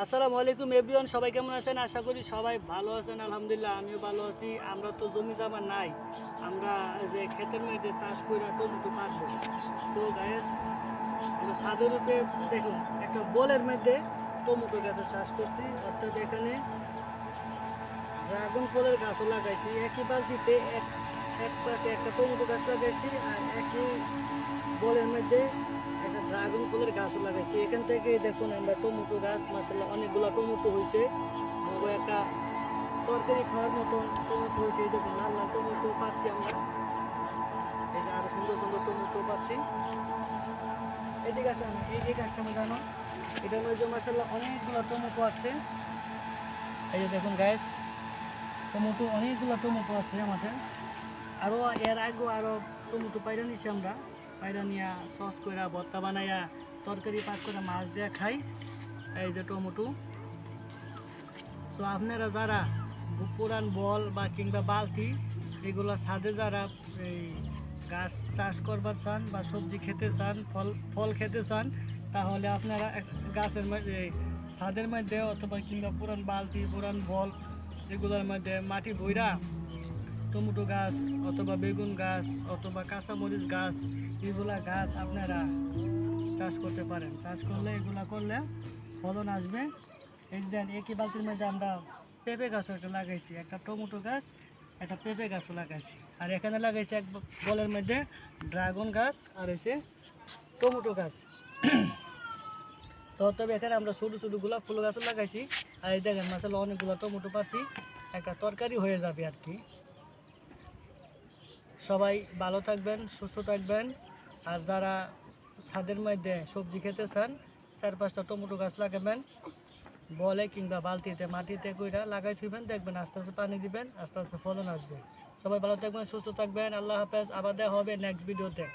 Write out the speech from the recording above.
আসসালামু আলাইকুম এভরিওয়ান, সবাই কেমন আছেন? আশা করি সবাই ভালো আছেন। আলহামদুলিল্লাহ আমিও ভালো আছি। আমরা তো জমি জামা নাই, আমরা যে ক্ষেতের মধ্যে চাষ করে টমেটো পাকবো। সো গাইস, আমরা ছাদের উপরে দেখুন একটা বলের মধ্যে টমেটো গাছের চাষ করছি। অর্থাৎ এখানে ড্রাগন ফলের গাছও লাগাইছি। একই বালতিতে এক পাশে একটা টমেটো গাছ লাগাইছি, আর একই বলের মধ্যে একটা ড্রাগন ফলের গাছও লাগাইছি। এখান থেকে দেখুন আমরা টমেটো গাছ মাসাল্লাহ অনেকগুলো টমেটো হয়েছে। আমাকে একটা তরকারি খাওয়ার মতন টমেটো হয়েছে। এই দেখুন লাল লাল টমেটো পাচ্ছি আমরা। এই যে আরো সুন্দর সুন্দর টমেটো পাচ্ছি। এই গাছ আমি এই যে গাছটা আমি জানো, এটার মধ্যে মাসাল্লাহ অনেকগুলো টমেটো আছে। এই যে দেখুন গাছ, টমেটো অনেকগুলো টমেটো আছে আমাদের। আরও এর আগেও আরও টমেটো পায়রা নিছি আমরা। পায়রা নিয়ে সস করে ভর্তা বানাইয়া তরকারি পাক করে মাছ দিয়ে খাই। এই যে টমেটো। তো আপনারা যারা পুরান বল বা কিংবা বালতি এগুলো ছাদে যারা এই গাছ চাষ করবার চান বা সবজি খেতে চান, ফল খেতে চান, তাহলে আপনারা গাছের মধ্যে ছাদের মধ্যে অথবা কিংবা পুরান বালতি পুরান বল এগুলোর মধ্যে মাটি ভইরা টমেটো গাছ অথবা বেগুন গাছ অথবা কাঁচামরিচ গাছ, এগুলা গাছ আপনারা চাষ করতে পারেন। চাষ করলে এগুলা করলে ফলন আসবে। এই যে একই বালতির মধ্যে আমরা পেঁপে গাছও একটা লাগাইছি, একটা টমেটো গাছ, একটা পেঁপে গাছও লাগাইছি। আর এখানে লাগাইছি এক বলের মধ্যে ড্রাগন গাছ আর হচ্ছে টমেটো গাছ। তো তবে এখানে আমরা ছোটো ছোটোগুলো ফুল গাছও লাগাইছি। আর এই দেখেন মাসাল্লাহ অনেকগুলো টমেটো পাচ্ছি, একটা তরকারি হয়ে যাবে আর কি। সবাই ভালো থাকবেন, সুস্থ থাকবেন। আর যারা ছাদের মধ্যে সবজি খেতে চান, 4-5টা টমেটো গাছ লাগাবেন বলে কিংবা বালতিতে মাটিতে কইরা লাগাই থইবেন, দেখবেন আস্তে আস্তে পানি দিবেন, আস্তে আস্তে ফলন আসবে। সবাই ভালো থাকবেন, সুস্থ থাকবেন। আল্লাহ হাফেজ। আবার দেখা হবে নেক্সট ভিডিওতে।